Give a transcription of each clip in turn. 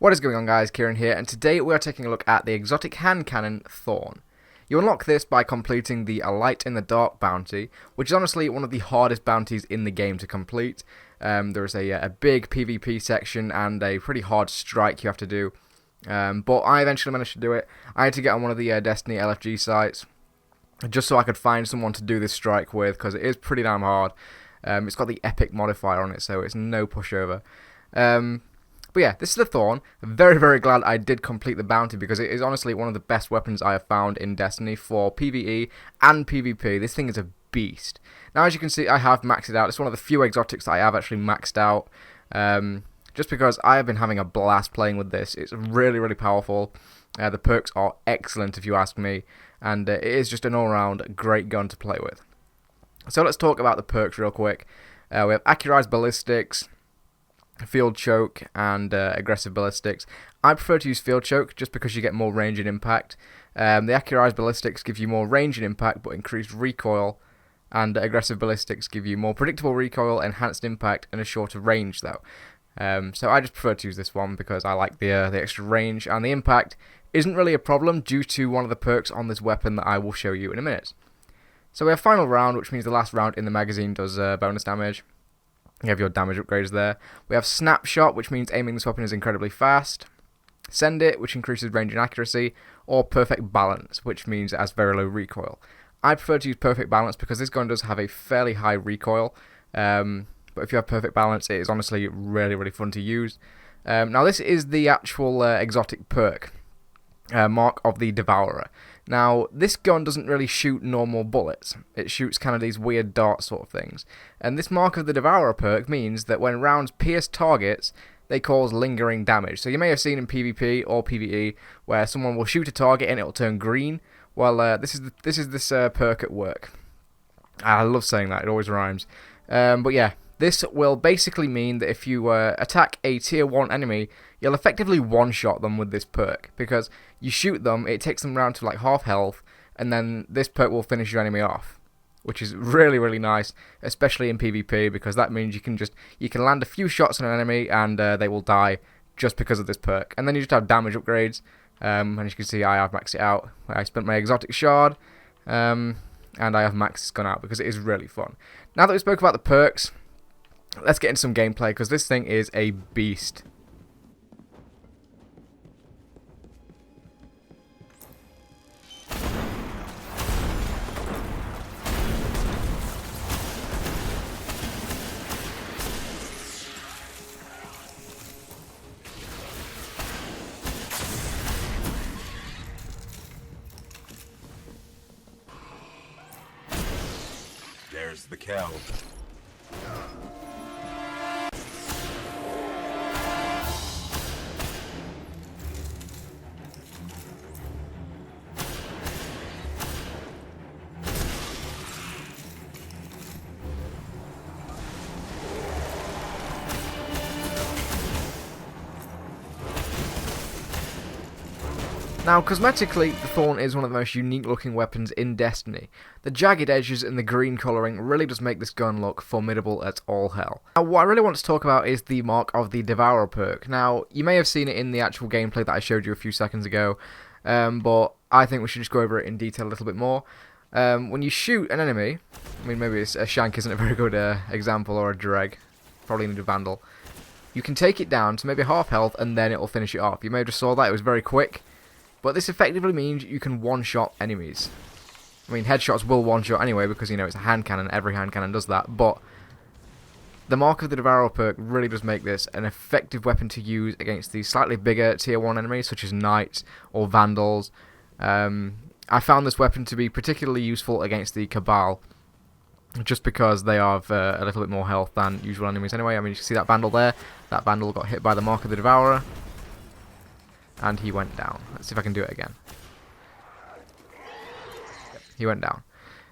What is going on, guys? Kieran here, and today we are taking a look at the exotic hand cannon Thorn. You unlock this by completing the A Light in the Dark bounty, which is honestly one of the hardest bounties in the game to complete. There is a big PvP section and a pretty hard strike you have to do, but I eventually managed to do it. I had to get on one of the Destiny LFG sites, just so I could find someone to do this strike with, because it is pretty damn hard. It's got the epic modifier on it, so it's no pushover. But yeah, this is the Thorn. Very, very glad I did complete the bounty, because it is honestly one of the best weapons I have found in Destiny for PvE and PvP. This thing is a beast. Now, as you can see, I have maxed it out. It's one of the few exotics that I have actually maxed out, just because I have been having a blast playing with this. It's really, really powerful. The perks are excellent, if you ask me, and it is just an all-round great gun to play with. So let's talk about the perks real quick. We have Accurized Ballistics, Field Choke, and Aggressive Ballistics. I prefer to use Field Choke just because you get more range and impact. The Accurized Ballistics give you more range and impact but increased recoil, and Aggressive Ballistics give you more predictable recoil, enhanced impact, and a shorter range though. So I just prefer to use this one because I like the extra range, and the impact isn't really a problem due to one of the perks on this weapon that I will show you in a minute. So we have Final Round, which means the last round in the magazine does bonus damage. You have your damage upgrades there. We have Snapshot, which means aiming this weapon is incredibly fast. Send It, which increases range and accuracy. Or Perfect Balance, which means it has very low recoil. I prefer to use Perfect Balance because this gun does have a fairly high recoil. But if you have Perfect Balance, it is honestly really, really fun to use. Now, this is the actual exotic perk, Mark of the Devourer. Now, this gun doesn't really shoot normal bullets. It shoots kind of these weird dart sort of things. And this Mark of the Devourer perk means that when rounds pierce targets, they cause lingering damage. So you may have seen in PvP or PvE where someone will shoot a target and it will turn green. Well, this is this perk at work. I love saying that, it always rhymes. But yeah, this will basically mean that if you attack a tier 1 enemy, you'll effectively one-shot them with this perk, because you shoot them, it takes them round to like half health, and then this perk will finish your enemy off, which is really, really nice, especially in PvP, because that means you can land a few shots on an enemy and they will die just because of this perk. And then you just have damage upgrades, and as you can see, I have maxed it out. I spent my exotic shard, and I have maxed this gun out because it is really fun. Now that we spoke about the perks, let's get into some gameplay, because this thing is a beast. There's the kill. Now, cosmetically, the Thorn is one of the most unique looking weapons in Destiny. The jagged edges and the green colouring really does make this gun look formidable as all hell. Now, what I really want to talk about is the Mark of the Devourer perk. Now, you may have seen it in the actual gameplay that I showed you a few seconds ago, but I think we should just go over it in detail a little bit more. When you shoot an enemy, I mean, maybe a Shank isn't a very good example, or a Dreg, probably need a Vandal. You can take it down to maybe half health and then it will finish it off. You may have just saw that, it was very quick. But this effectively means you can one-shot enemies. I mean, headshots will one-shot anyway because, you know, it's a hand cannon. Every hand cannon does that. But the Mark of the Devourer perk really does make this an effective weapon to use against these slightly bigger tier 1 enemies, such as Knights or Vandals. I found this weapon to be particularly useful against the Cabal, just because they have a little bit more health than usual enemies anyway. I mean, you can see that Vandal there. That Vandal got hit by the Mark of the Devourer, and he went down. Let's see if I can do it again. He went down.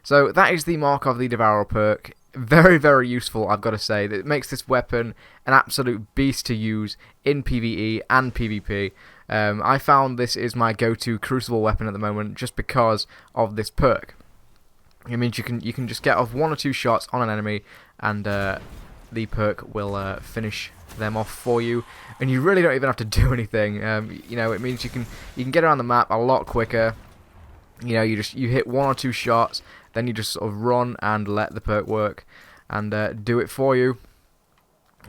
So that is the Mark of the Devourer perk. Very, very useful, I've got to say. It makes this weapon an absolute beast to use in PvE and PvP. I found this is my go-to Crucible weapon at the moment just because of this perk. It means you can just get off 1 or 2 shots on an enemy, and the perk will finish them off for you, and you really don't even have to do anything. You know, it means you can get around the map a lot quicker. You know, you hit 1 or 2 shots, then you just sort of run and let the perk work and do it for you.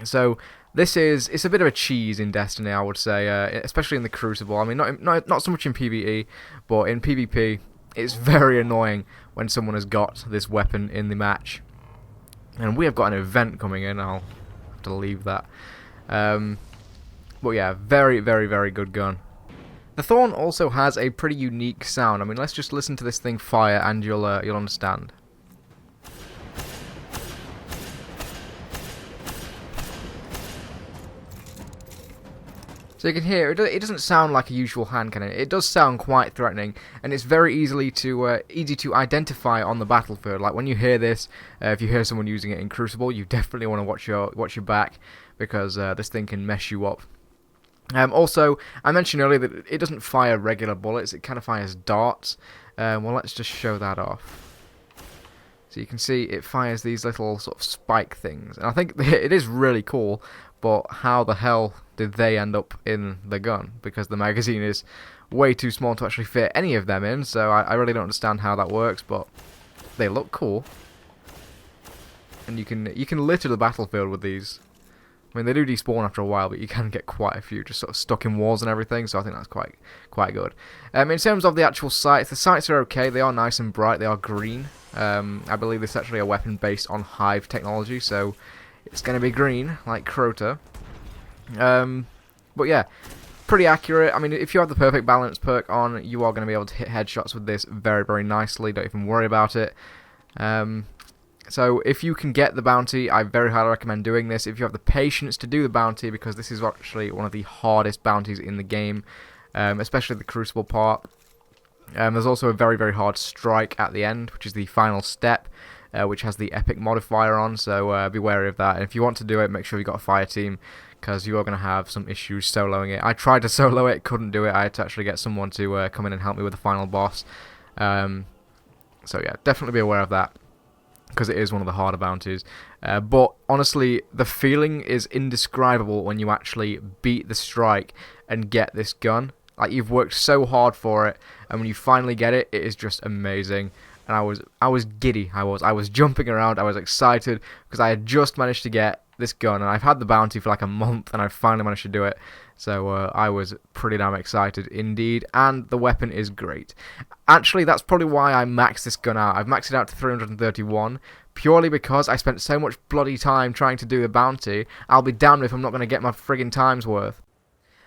So it's a bit of a cheese in Destiny, I would say, especially in the Crucible. I mean, not so much in PvE, but in PvP, it's very annoying when someone has got this weapon in the match. And we have got an event coming in. I'll have to leave that. But yeah, very, very, very good gun. The Thorn also has a pretty unique sound. I mean, let's just listen to this thing fire, and you'll understand. So you can hear, it doesn't sound like a usual hand cannon. It does sound quite threatening, and it's very easy to identify on the battlefield. Like when you hear this, if you hear someone using it in Crucible, you definitely want to watch your back, because this thing can mess you up. Also, I mentioned earlier that it doesn't fire regular bullets, it kind of fires darts. Well, let's just show that off. So you can see it fires these little sort of spike things, and I think it is really cool, but how the hell did they end up in the gun? Because the magazine is way too small to actually fit any of them in, so I really don't understand how that works, but they look cool. And you can litter the battlefield with these. I mean, they do despawn after a while, but you can get quite a few just sort of stuck in walls and everything, so I think that's quite good. In terms of the actual sights, the sights are okay. They are nice and bright. They are green. I believe this is actually a weapon based on Hive technology, so it's going to be green, like Crota. But yeah, pretty accurate. I mean, if you have the perfect balance perk on, you are going to be able to hit headshots with this very, very nicely. Don't even worry about it. So if you can get the bounty, I very highly recommend doing this. If you have the patience to do the bounty, because this is actually one of the hardest bounties in the game, especially the Crucible part. There's also a very, very hard strike at the end, which is the final step, which has the epic modifier on, so be wary of that. And if you want to do it, make sure you've got a fire team, because you are going to have some issues soloing it. I tried to solo it, couldn't do it. I had to actually get someone to come in and help me with the final boss. So yeah, definitely be aware of that, because it is one of the harder bounties. But honestly, the feeling is indescribable when you actually beat the strike and get this gun. Like, you've worked so hard for it, and when you finally get it, it is just amazing. And I was giddy. I was jumping around. I was excited because I had just managed to get this gun, and I've had the bounty for like a month, and I finally managed to do it. So I was pretty damn excited indeed, and the weapon is great. Actually, that's probably why I maxed this gun out. I've maxed it out to 331, purely because I spent so much bloody time trying to do the bounty. I'll be damned if I'm not going to get my friggin' time's worth.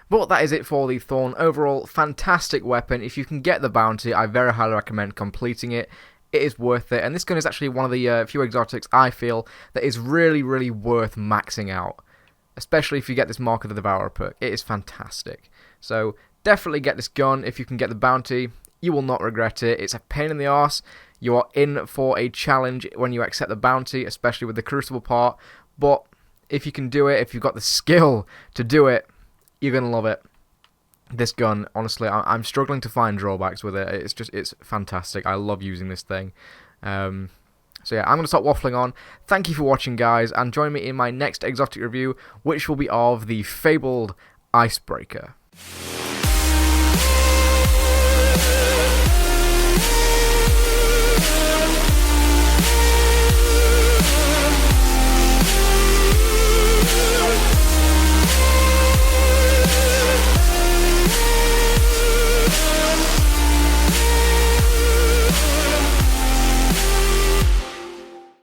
But that is it for the Thorn. Overall, fantastic weapon. If you can get the bounty, I very highly recommend completing it. It is worth it, and this gun is actually one of the few exotics I feel that is really, really worth maxing out. Especially if you get this Mark of the Devourer perk. It is fantastic. So definitely get this gun if you can get the bounty. You will not regret it. It's a pain in the arse. You are in for a challenge when you accept the bounty, especially with the Crucible part. But if you can do it, if you've got the skill to do it, you're going to love it. This gun, honestly, I'm struggling to find drawbacks with it. It's fantastic. I love using this thing. So yeah, I'm going to stop waffling on. Thank you for watching, guys, and join me in my next exotic review, which will be of the fabled Icebreaker.